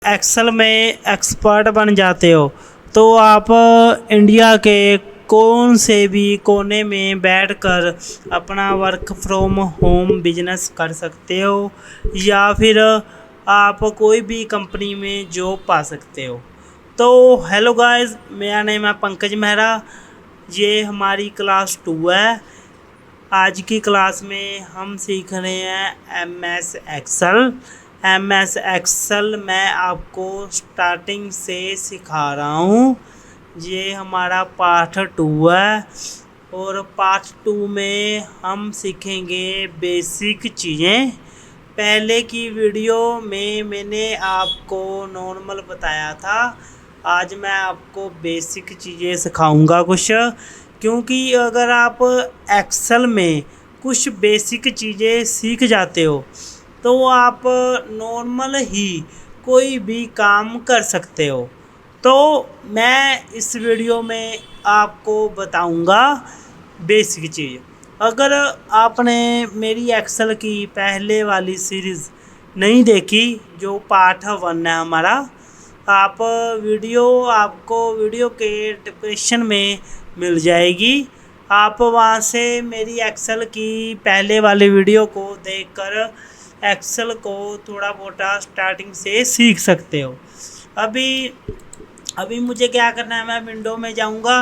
Excel में expert बन जाते हो तो आप इंडिया के कौन से भी कोने में बैठकर अपना वर्क फ्रॉम होम बिजनेस कर सकते हो या फिर आप कोई भी कंपनी में जॉब पा सकते हो। तो हेलो गाइस, मेरा नाम है पंकज मेहरा। ये हमारी क्लास 2 है। आज की क्लास में हम सीख रहे हैं एम एस एक्सेल मैं आपको स्टार्टिंग से सिखा रहा हूँ। ये हमारा पार्ट 2 है और पार्ट 2 में हम सीखेंगे बेसिक चीज़ें। पहले की वीडियो में मैंने आपको नॉर्मल बताया था, आज मैं आपको बेसिक चीज़ें सिखाऊंगा कुछ, क्योंकि अगर आप एक्सेल में कुछ बेसिक चीज़ें सीख जाते हो तो आप नॉर्मल ही कोई भी काम कर सकते हो। तो मैं इस वीडियो में आपको बताऊंगा बेसिक चीज़। अगर आपने मेरी एक्सेल की पहले वाली सीरीज़ नहीं देखी, जो पार्ट 1 है हमारा, आपको वीडियो के डिस्क्रिप्शन में मिल जाएगी। आप वहां से मेरी एक्सेल की पहले वाली वीडियो को देखकर एक्सेल को थोड़ा बहुत स्टार्टिंग से सीख सकते हो। अभी मुझे क्या करना है, मैं विंडो में जाऊंगा।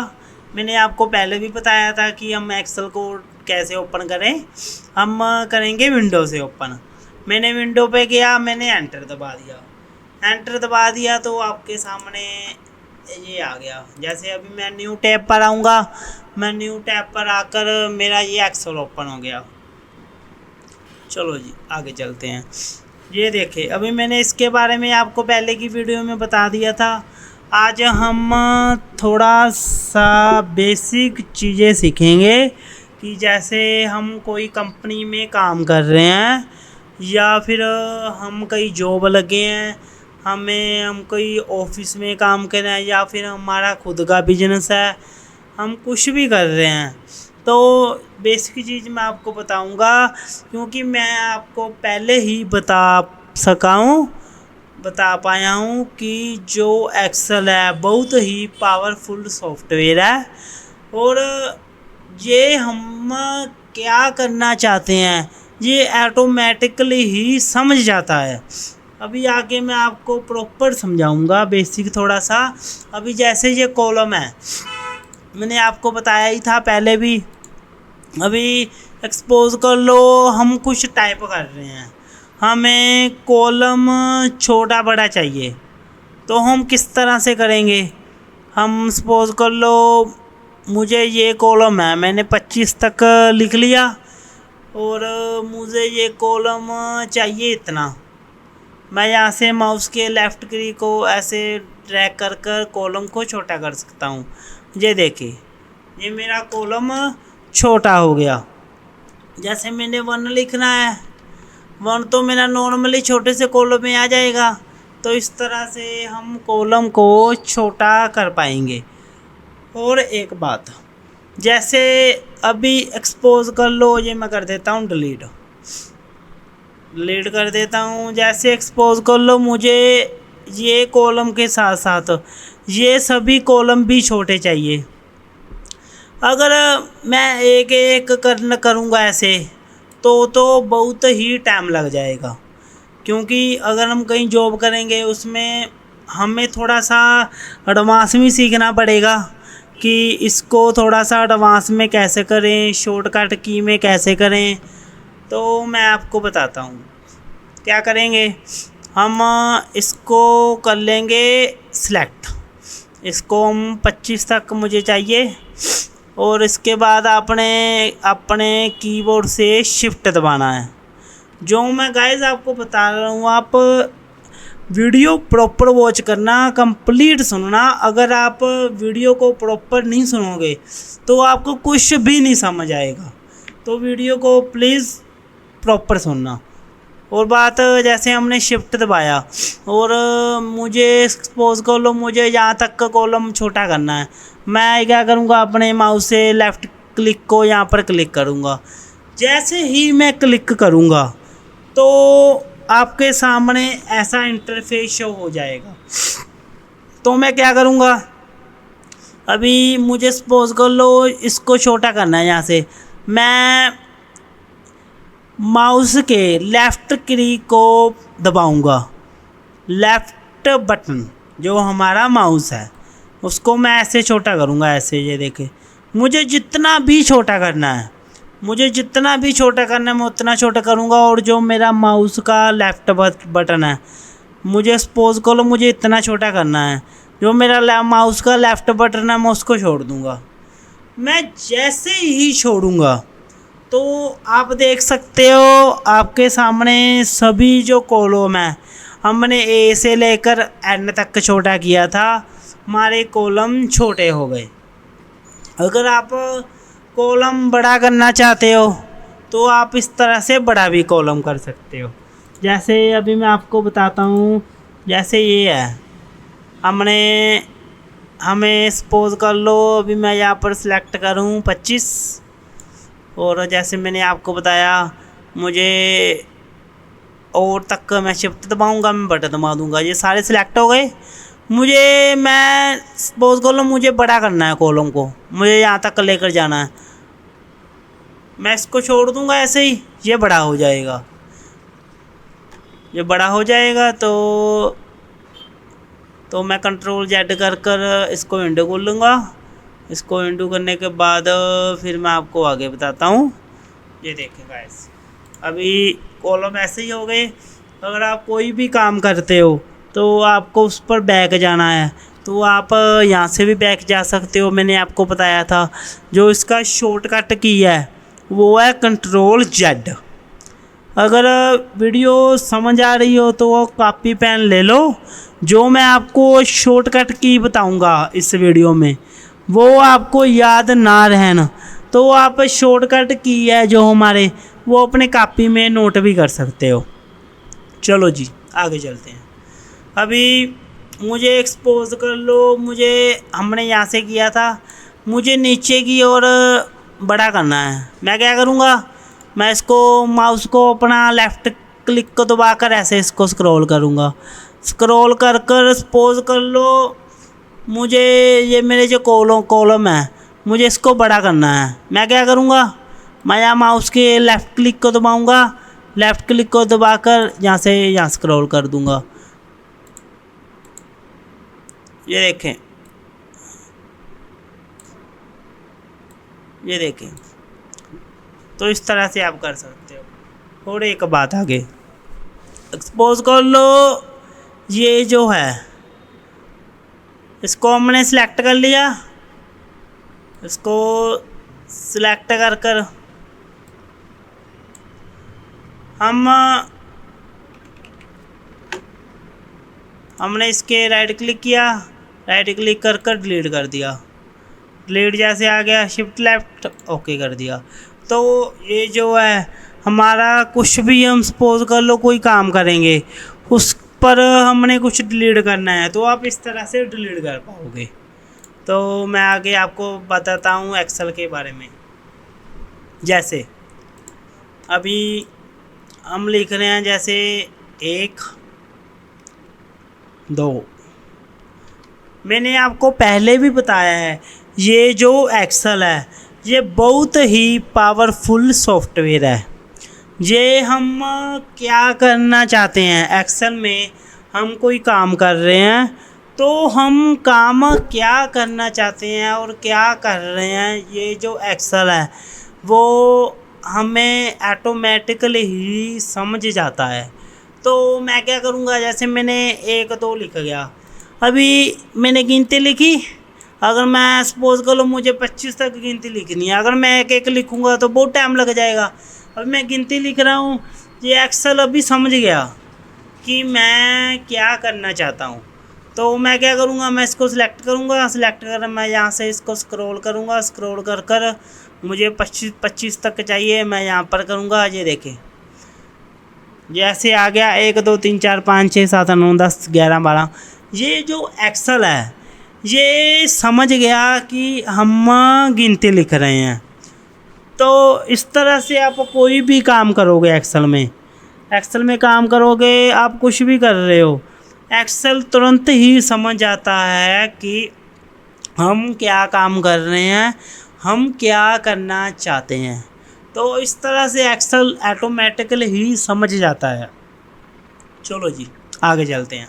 मैंने आपको पहले भी बताया था कि हम एक्सेल को कैसे ओपन करें। हम करेंगे विंडो से ओपन। मैंने विंडो पे गया, मैंने एंटर दबा दिया तो आपके सामने ये आ गया। जैसे अभी मैं न्यू टैब पर आऊँगा, मैं न्यू टैब पर आकर मेरा ये एक्सेल ओपन हो गया। चलो जी आगे चलते हैं। ये देखिए, अभी मैंने इसके बारे में आपको पहले की वीडियो में बता दिया था। आज हम थोड़ा सा बेसिक चीज़ें सीखेंगे कि जैसे हम कोई कंपनी में काम कर रहे हैं या फिर हम कहीं जॉब लगे हैं, हम कोई ऑफिस में काम कर रहे हैं या फिर हमारा खुद का बिजनेस है, हम कुछ भी कर रहे हैं तो बेसिक चीज़ मैं आपको बताऊंगा, क्योंकि मैं आपको पहले ही बता पाया हूँ कि जो एक्सेल है बहुत ही पावरफुल सॉफ्टवेयर है और ये हम क्या करना चाहते हैं ये ऑटोमेटिकली ही समझ जाता है। अभी आगे मैं आपको प्रॉपर समझाऊंगा बेसिक थोड़ा सा। अभी जैसे ये कॉलम है, मैंने आपको बताया ही था पहले भी। अभी एक्सपोज कर लो, हम कुछ टाइप कर रहे हैं, हमें कॉलम छोटा बड़ा चाहिए तो हम किस तरह से करेंगे। हम सपोज कर लो मुझे ये कॉलम है, मैंने 25 तक लिख लिया और मुझे ये कॉलम चाहिए इतना। मैं यहाँ से माउस के लेफ़्ट क्लिक को ऐसे ड्रैग कर कॉलम को छोटा कर सकता हूँ। ये देखिए, ये मेरा कॉलम छोटा हो गया। जैसे मैंने 1 लिखना है, 1 तो मेरा नॉर्मली छोटे से कॉलम में आ जाएगा। तो इस तरह से हम कॉलम को छोटा कर पाएंगे। और एक बात, जैसे अभी एक्सपोज कर लो, ये मैं कर देता हूँ डिलीट कर देता हूँ। जैसे एक्सपोज कर लो, मुझे ये कॉलम के साथ साथ ये सभी कॉलम भी छोटे चाहिए। अगर मैं एक एक करूँगा ऐसे तो बहुत ही टाइम लग जाएगा, क्योंकि अगर हम कहीं जॉब करेंगे उसमें हमें थोड़ा सा एडवांस में सीखना पड़ेगा कि इसको थोड़ा सा एडवांस में कैसे करें, शॉर्टकट की में कैसे करें। तो मैं आपको बताता हूँ क्या करेंगे। हम इसको कर लेंगे सिलेक्ट, इसको हम 25 तक मुझे चाहिए और इसके बाद अपने कीबोर्ड से शिफ्ट दबाना है। जो मैं गाइस आपको बता रहा हूँ, आप वीडियो प्रॉपर वॉच करना, कंप्लीट सुनना। अगर आप वीडियो को प्रॉपर नहीं सुनोगे तो आपको कुछ भी नहीं समझ आएगा। तो वीडियो को प्लीज़ प्रॉपर सुनना। और बात, जैसे हमने शिफ्ट दबाया और मुझे सपोज कर लो मुझे यहाँ तक का कॉलम छोटा करना है, मैं क्या करूँगा, अपने माउस से लेफ़्ट क्लिक को यहाँ पर क्लिक करूँगा। जैसे ही मैं क्लिक करूँगा तो आपके सामने ऐसा इंटरफेस शो हो जाएगा। तो मैं क्या करूँगा, अभी मुझे सपोज कर लो इसको छोटा करना है। यहाँ से मैं माउस के लेफ़्ट क्लिक को दबाऊँगा, लेफ़्ट बटन जो हमारा माउस है उसको मैं ऐसे छोटा करूँगा, ऐसे। ये देखें, मुझे जितना भी छोटा करना है, मैं उतना छोटा करूँगा। और जो मेरा माउस का लेफ़्ट बटन है, मुझे सपोज करो मुझे इतना छोटा करना है, जो मेरा माउस का लेफ़्ट बटन है मैं उसको छोड़ दूँगा। मैं जैसे ही छोड़ूँगा तो आप देख सकते हो आपके सामने सभी जो कॉलम है, हमने ए से लेकर एन तक छोटा किया था, हमारे कॉलम छोटे हो गए। अगर आप कॉलम बड़ा करना चाहते हो तो आप इस तरह से बड़ा भी कॉलम कर सकते हो। जैसे अभी मैं आपको बताता हूँ, जैसे ये है, हमें सपोज कर लो अभी मैं यहाँ पर सिलेक्ट करूँ 25, और जैसे मैंने आपको बताया मुझे और तक मैं शिफ्ट दबाऊँगा, मैं बटन दबा दूँगा, ये सारे सिलेक्ट हो गए। मैं सपोज कर लो मुझे बड़ा करना है कॉलम को, मुझे यहाँ तक लेकर जाना है, मैं इसको छोड़ दूँगा ऐसे ही, ये बड़ा हो जाएगा। तो मैं कंट्रोल जेड कर इसको विंडो खोल लूँगा। इसको विंडो करने के बाद फिर मैं आपको आगे बताता हूँ। ये देखें गाइस, अभी कॉलम ऐसे ही हो गए। अगर आप कोई भी काम करते हो तो आपको उस पर बैक जाना है, तो आप यहाँ से भी बैक जा सकते हो। मैंने आपको बताया था जो इसका शॉर्टकट की है वो है कंट्रोल जेड। अगर वीडियो समझ आ रही हो तो कॉपी पेन ले लो, जो मैं आपको शॉर्टकट की बताऊंगा इस वीडियो में वो आपको याद ना रहना, तो आप शॉर्टकट की है जो हमारे वो अपने कॉपी में नोट भी कर सकते हो। चलो जी आगे चलते हैं। अभी मुझे एक्सपोज कर लो, हमने यहाँ से किया था, मुझे नीचे की ओर बड़ा करना है। मैं क्या करूँगा, मैं इसको माउस को अपना लेफ़्ट क्लिक को दबाकर ऐसे इसको स्क्रॉल करूँगा। स्क्रॉल कर सपोज कर लो मुझे ये मेरे जो कॉलम है मुझे इसको बड़ा करना है। मैं क्या करूँगा, मैं यहाँ माउस के लेफ़्ट क्लिक को दबाऊँगा, लेफ़्ट क्लिक को दबाकर यहाँ स्क्रॉल कर दूँगा। ये देखें, तो इस तरह से आप कर सकते हो। और एक बात आगे, एक्सपोज कर लो ये जो है इसको हमने सिलेक्ट कर लिया, इसको सिलेक्ट कर हमने इसके राइट क्लिक किया, राइट क्लिक कर डिलीट कर दिया। डिलीट जैसे आ गया, शिफ्ट लेफ़्ट ओके कर दिया। तो ये जो है हमारा कुछ भी हम सपोज कर लो कोई काम करेंगे उस पर हमने कुछ डिलीट करना है तो आप इस तरह से डिलीट कर पाओगे। तो मैं आगे आपको बताता हूँ एक्सेल के बारे में। जैसे अभी हम लिख रहे हैं जैसे 1 2, मैंने आपको पहले भी बताया है ये जो एक्सेल है ये बहुत ही पावरफुल सॉफ्टवेयर है। ये हम क्या करना चाहते हैं, एक्सेल में हम कोई काम कर रहे हैं तो हम काम क्या करना चाहते हैं और क्या कर रहे हैं, ये जो एक्सेल है वो हमें ऑटोमेटिकली ही समझ जाता है। तो मैं क्या करूँगा, जैसे मैंने 1 2 लिख गया, अभी मैंने गिनती लिखी, अगर मैं सपोज कर लो मुझे 25 तक गिनती लिखनी है, अगर मैं 1 1 लिखूँगा तो बहुत टाइम लग जाएगा। अभी मैं गिनती लिख रहा हूँ, ये एक्सेल अभी समझ गया कि मैं क्या करना चाहता हूँ। तो मैं क्या करूँगा, मैं इसको सिलेक्ट करूँगा, सिलेक्ट कर मैं यहाँ से इसको स्क्रॉल करूँगा, स्क्रॉल कर मुझे 25 तक चाहिए, मैं यहाँ पर करूँगा। ये देखें जैसे आ गया 1 2 3 4 5 6 7 8 9 10 11 12। ये जो एक्सेल है ये समझ गया कि हम गिनती लिख रहे हैं। तो इस तरह से आप कोई भी काम करोगे एक्सेल में एक्सेल में काम करोगे, आप कुछ भी कर रहे हो, एक्सेल तुरंत ही समझ जाता है कि हम क्या काम कर रहे हैं, हम क्या करना चाहते हैं। तो इस तरह से एक्सेल ऑटोमेटिकली ही समझ जाता है। चलो जी आगे चलते हैं।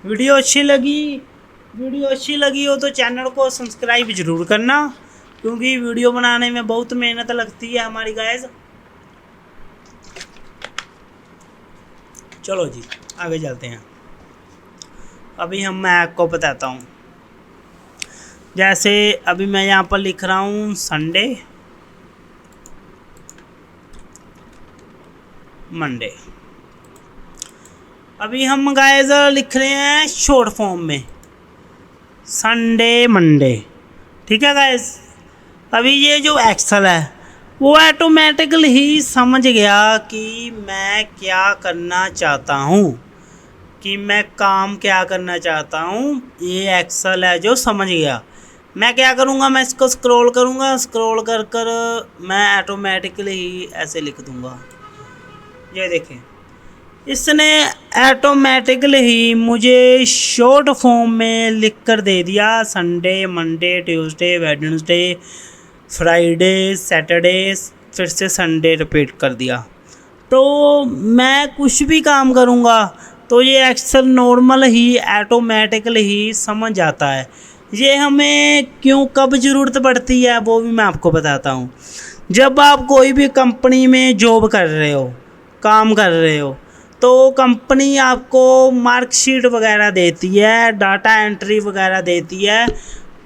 वीडियो अच्छी लगी हो तो चैनल को सब्सक्राइब ज़रूर करना, क्योंकि वीडियो बनाने में बहुत मेहनत लगती है हमारी गाइस। चलो जी आगे चलते हैं। अभी मैं आपको बताता हूँ, जैसे अभी मैं यहाँ पर लिख रहा हूँ संडे मंडे। अभी हम गाइस लिख रहे हैं शॉर्ट फॉर्म में संडे मंडे, ठीक है गाइस। अभी ये जो एक्सेल है वो ऑटोमेटिकली ही समझ गया कि मैं क्या करना चाहता हूँ, कि मैं काम क्या करना चाहता हूँ। ये एक्सेल है जो समझ गया। मैं क्या करूँगा, मैं इसको स्क्रॉल करूँगा, स्क्रॉल कर कर मैं ऑटोमेटिकली ही ऐसे लिख दूँगा। ये देखें, इसने ऑटोमेटिकली ही मुझे शॉर्ट फॉर्म में लिख कर दे दिया Sunday Monday Tuesday Wednesday Friday Saturday, फिर से संडे रिपीट कर दिया। तो मैं कुछ भी काम करूँगा तो ये एक्सेल नॉर्मल ही ऑटोमेटिकली ही समझ जाता है। ये हमें क्यों कब ज़रूरत पड़ती है वो भी मैं आपको बताता हूँ। जब आप कोई भी कंपनी में जॉब कर रहे हो, काम कर रहे हो, तो कंपनी आपको मार्कशीट वगैरह देती है, डाटा एंट्री वगैरह देती है,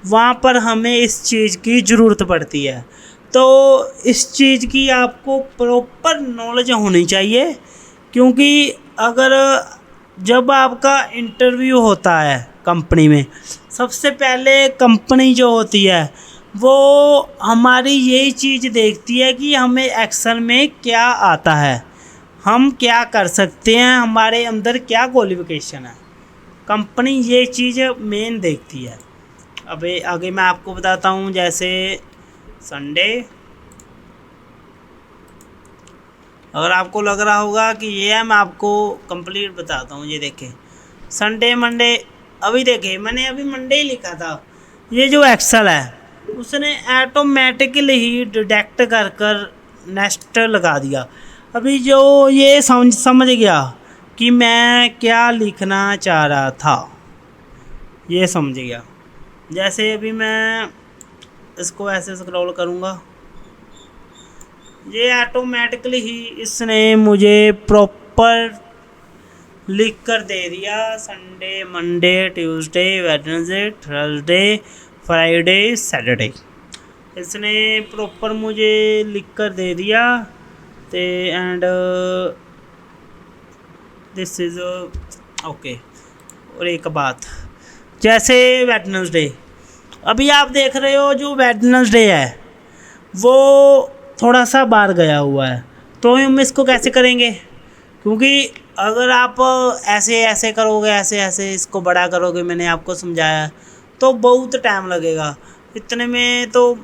वहाँ पर हमें इस चीज़ की ज़रूरत पड़ती है। तो इस चीज़ की आपको प्रॉपर नॉलेज होनी चाहिए, क्योंकि अगर जब आपका इंटरव्यू होता है कंपनी में, सबसे पहले कंपनी जो होती है वो हमारी यही चीज़ देखती है कि हमें एक्सेल में क्या आता है, हम क्या कर सकते हैं, हमारे अंदर क्या क्वालिफ़िकेशन है। कंपनी ये चीज़ मेन देखती है। अब आगे मैं आपको बताता हूँ, जैसे संडे, अगर आपको लग रहा होगा कि ये है, मैं आपको कंप्लीट बताता हूँ। ये देखें संडे मंडे, अभी देखें मैंने अभी मंडे ही लिखा था। ये जो एक्सेल है उसने ऑटोमेटिकली ही डिटेक्ट कर कर नेक्स्ट लगा दिया। अभी जो ये समझ गया कि मैं क्या लिखना चाह रहा था, ये समझ गया। जैसे अभी मैं इसको ऐसे स्क्रॉल करूँगा, ये ऑटोमेटिकली ही इसने मुझे प्रॉपर लिख कर दे दिया Sunday Monday Tuesday Wednesday Thursday Friday Saturday. इसने प्रॉपर मुझे लिख कर दे दिया। तो एंड दिस इज़ ओके। और एक बात, जैसे वेडनेसडे, अभी आप देख रहे हो जो वेडनेसडे है वो थोड़ा सा बाहर गया हुआ है, तो हम इसको कैसे करेंगे, क्योंकि अगर आप ऐसे ऐसे करोगे, ऐसे ऐसे इसको बड़ा करोगे, मैंने आपको समझाया, तो बहुत टाइम लगेगा। इतने में तो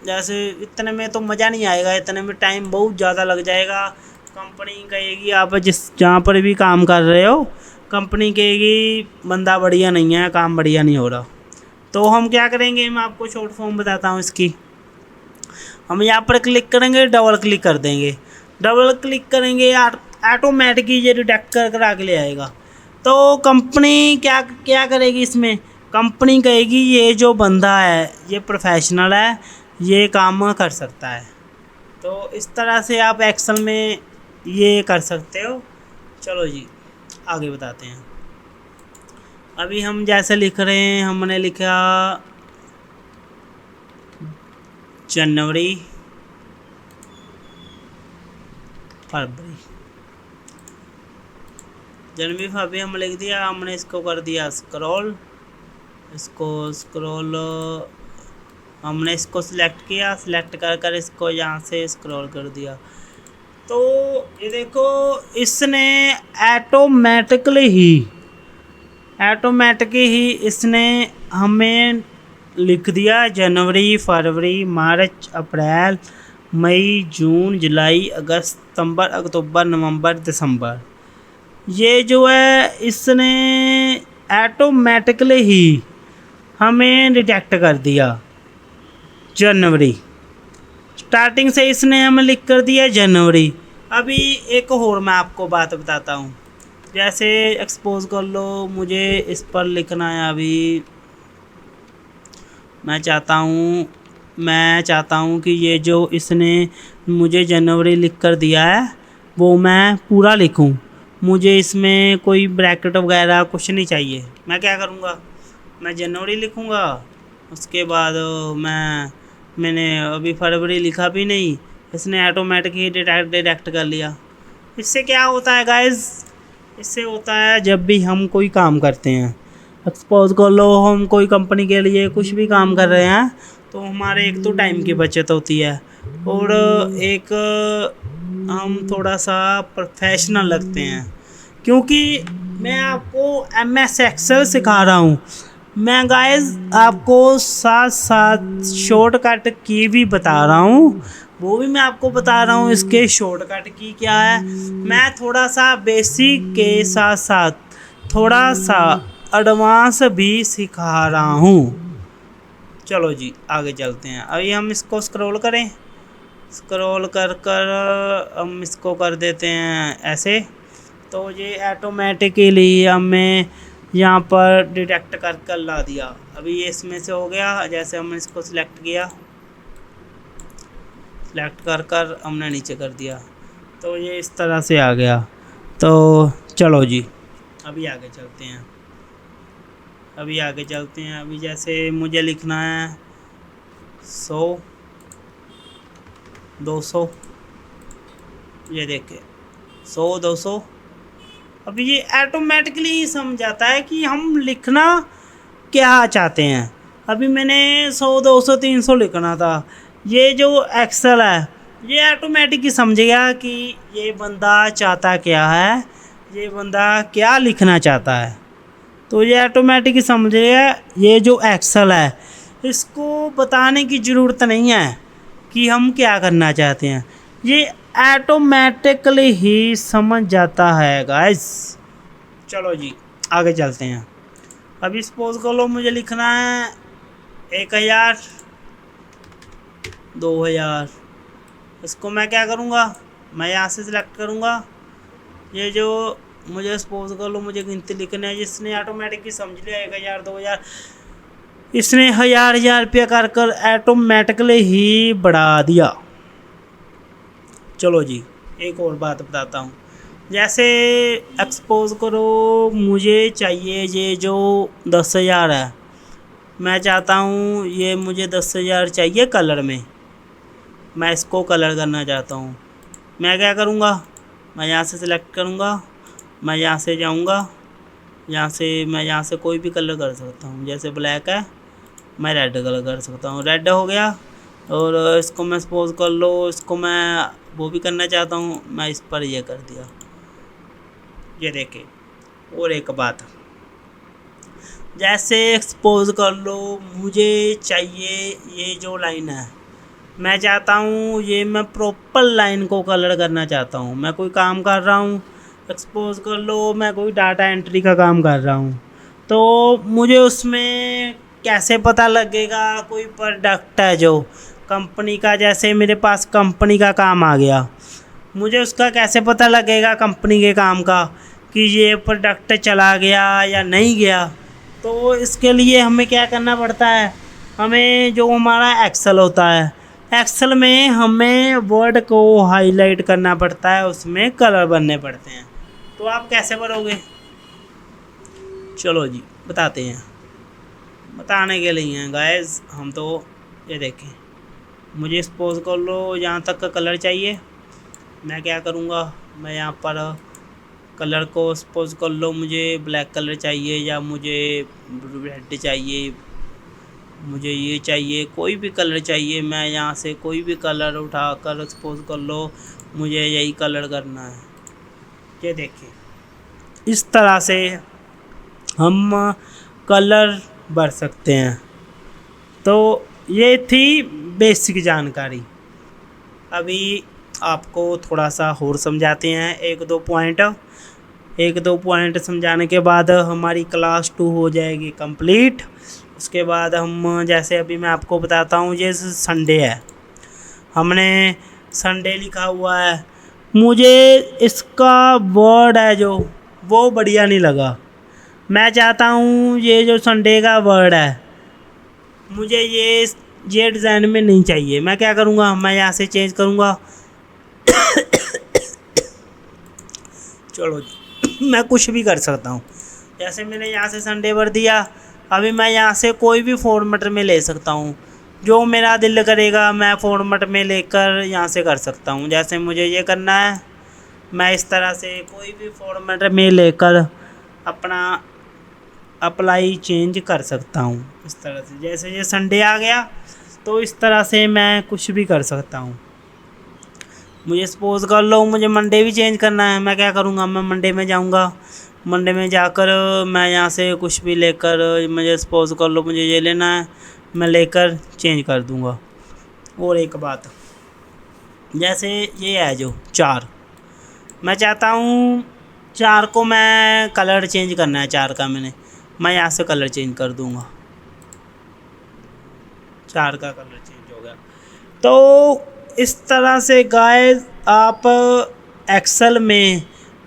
इतने में तो मज़ा नहीं आएगा, इतने में टाइम बहुत ज़्यादा लग जाएगा। कंपनी कहेगी, आप जहाँ पर भी काम कर रहे हो, कंपनी कहेगी बंदा बढ़िया नहीं है, काम बढ़िया नहीं हो रहा। तो हम क्या करेंगे, मैं आपको शॉर्ट फॉर्म बताता हूँ इसकी। हम यहाँ पर क्लिक करेंगे, डबल क्लिक कर देंगे, डबल क्लिक करेंगे, ऑटोमेटिक ये डिटेक्ट कर आगे ले आएगा। तो कंपनी क्या करेगी, इसमें कंपनी कहेगी ये जो बंदा है ये प्रोफेशनल है, ये काम कर सकता है। तो इस तरह से आप एक्सेल में ये कर सकते हो। चलो जी आगे बताते हैं। अभी हम जैसे लिख रहे हैं, हमने लिखा जनवरी फरवरी, फरवरी हम लिख दिया। हमने इसको कर दिया स्क्रॉल, हमने इसको सिलेक्ट किया, सिलेक्ट कर इसको यहाँ से स्क्रॉल कर दिया। तो ये देखो इसने ऑटोमेटिकली ही इसने हमें लिख दिया जनवरी फरवरी मार्च अप्रैल मई, जून, जुलाई, अगस्त, सितंबर, अक्टूबर, नवंबर, दिसंबर। ये जो है इसने ऑटोमेटिकली ही हमें डिटेक्ट कर दिया जनवरी। स्टार्टिंग से इसने हमें लिख कर दिया जनवरी। अभी एक और मैं आपको बात बताता हूँ। जैसे एक्सपोज कर लो, मुझे इस पर लिखना है। अभी मैं चाहता हूँ कि ये जो इसने मुझे जनवरी लिख कर दिया है वो मैं पूरा लिखूँ। मुझे इसमें कोई ब्रैकेट वगैरह कुछ नहीं चाहिए। मैं क्या करूँगा, मैं जनवरी लिखूँगा। उसके बाद मैंने अभी फरवरी लिखा भी नहीं, इसने ऑटोमेटिक ही डिटेक्ट कर लिया। इससे क्या होता है गाइस, इससे होता है जब भी हम कोई काम करते हैं, सपोज कर लो हम कोई कंपनी के लिए कुछ भी काम कर रहे हैं, तो हमारे एक तो टाइम की बचत होती है और एक हम थोड़ा सा प्रोफेशनल लगते हैं। क्योंकि मैं आपको MS एक्सेल सिखा रहा हूँ। मैं गाइस आपको साथ साथ शॉर्टकट की भी बता रहा हूँ, वो भी मैं आपको बता रहा हूँ इसके शॉर्टकट की क्या है। मैं थोड़ा सा बेसिक के साथ साथ थोड़ा सा एडवांस भी सिखा रहा हूँ। चलो जी आगे चलते हैं। अभी हम इसको स्क्रॉल करें, स्क्रॉल कर कर हम इसको कर देते हैं ऐसे, तो ये ऑटोमेटिकली हमें यहाँ पर डिटेक्ट कर ला दिया। अभी ये इसमें से हो गया। जैसे हमने इसको सिलेक्ट किया, सिलेक्ट कर कर हमने नीचे कर दिया, तो ये इस तरह से आ गया। तो चलो जी अभी आगे चलते हैं। अभी जैसे मुझे लिखना है 100, 200, ये देखिए 100, 200। अभी ये ऑटोमेटिकली समझ जाता है कि हम लिखना क्या चाहते हैं। अभी मैंने 100, 200, 300 लिखना था। ये जो एक्सेल है ये ऑटोमेटिक ही समझ गया कि ये बंदा चाहता क्या है, ये बंदा क्या लिखना चाहता है। तो ये ऑटोमेटिक ही समझ गया। ये जो एक्सेल है इसको बताने की ज़रूरत नहीं है कि हम क्या करना चाहते हैं, ये ऑटोमेटिकली ही समझ जाता है गाइस। चलो जी आगे चलते हैं। अभी सपोज कर लो मुझे लिखना है 1000, 2000। इसको मैं क्या करूँगा, मैं यहाँ से सिलेक्ट करूँगा। ये जो मुझे सपोज कर लो मुझे गिनती लिखना है, जिसने ऑटोमेटिक ही समझ लिया 1000, 2000। इसने 1000 रुपया कर कर ऑटोमेटिकली ही बढ़ा दिया। चलो जी एक और बात बताता हूँ। जैसे एक्सपोज करो मुझे चाहिए ये जो 10,000 है, मैं चाहता हूँ ये मुझे 10,000 चाहिए कलर में, मैं इसको कलर करना चाहता हूँ। मैं क्या करूँगा, मैं यहाँ से सिलेक्ट करूँगा, मैं यहाँ से जाऊँगा, मैं यहाँ से कोई भी कलर कर सकता हूँ। जैसे ब्लैक है मैं रेड कलर कर सकता हूँ, रेड हो गया। और इसको मैं सपोज कर लो इसको मैं वो भी करना चाहता हूँ, मैं इस पर ये कर दिया। ये देखे। और एक बात, जैसे एक्सपोज कर लो मुझे चाहिए ये जो लाइन है, मैं चाहता हूँ ये मैं प्रॉपर लाइन को कलर करना चाहता हूँ। मैं कोई काम कर रहा हूँ, एक्सपोज कर लो मैं कोई डाटा एंट्री का काम कर रहा हूँ, तो मुझे उसमें कैसे पता लगेगा कोई प्रोडक्ट है जो कंपनी का, जैसे मेरे पास कंपनी का काम आ गया, मुझे उसका कैसे पता लगेगा कंपनी के काम का कि ये प्रोडक्ट चला गया या नहीं गया। तो इसके लिए हमें क्या करना पड़ता है, हमें जो हमारा एक्सेल होता है, एक्सेल में हमें वर्ड को हाईलाइट करना पड़ता है, उसमें कलर भरने पड़ते हैं। तो आप कैसे भरोगे, चलो जी बताते हैं। बताने के लिए हैं गाइस हम, तो ये देखें मुझे सपोज कर लो यहाँ तक का कलर चाहिए। मैं क्या करूँगा, मैं यहाँ पर कलर को सपोज कर लो मुझे ब्लैक कलर चाहिए या मुझे रेड चाहिए, मुझे ये चाहिए, कोई भी कलर चाहिए। मैं यहाँ से कोई भी कलर उठा कर सपोज कर लो मुझे यही कलर करना है। ये देखिए इस तरह से हम कलर भर सकते हैं। तो ये थी बेसिक जानकारी। अभी आपको थोड़ा सा और समझाते हैं, एक दो पॉइंट समझाने के बाद हमारी क्लास 2 हो जाएगी कंप्लीट। उसके बाद हम, जैसे अभी मैं आपको बताता हूँ, ये संडे है, हमने संडे लिखा हुआ है, मुझे इसका वर्ड है जो वो बढ़िया नहीं लगा। मैं चाहता हूँ ये जो संडे का वर्ड है, मुझे ये डिज़ाइन में नहीं चाहिए। मैं क्या करूँगा, मैं यहाँ से चेंज करूँगा। चलो जी, मैं कुछ भी कर सकता हूँ। जैसे मैंने यहाँ से संडे भर दिया, अभी मैं यहाँ से कोई भी फॉर्मेट में ले सकता हूँ, जो मेरा दिल करेगा मैं फॉर्मेट में लेकर यहाँ से कर सकता हूँ। जैसे मुझे ये करना है, मैं इस तरह से कोई भी फॉर्मेट में लेकर अपना अप्लाई चेंज कर सकता हूँ इस तरह से। जैसे ये संडे आ गया तो इस तरह से मैं कुछ भी कर सकता हूँ। मुझे सपोज़ कर लो मुझे मंडे भी चेंज करना है, मैं क्या करूँगा, मैं मंडे में जाऊँगा, मंडे में जाकर मैं यहाँ से कुछ भी लेकर, मुझे सपोज़ कर लो मुझे ये लेना है, मैं लेकर चेंज कर दूँगा। और एक बात, जैसे ये है जो 4, मैं चाहता हूँ 4 को मैं कलर चेंज करना है, 4 का मैं यहाँ से कलर चेंज कर दूँगा, 4 का कलर चेंज हो गया। तो इस तरह से गाइस आप एक्सेल में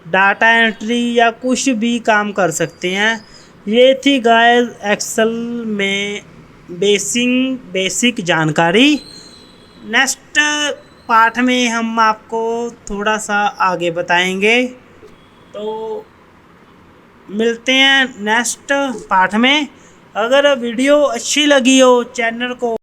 डाटा एंट्री या कुछ भी काम कर सकते हैं। ये थी गाइस एक्सेल में बेसिक जानकारी। नेक्स्ट पार्ट में हम आपको थोड़ा सा आगे बताएंगे, तो मिलते हैं नेक्स्ट पार्ट में। अगर वीडियो अच्छी लगी हो, चैनल को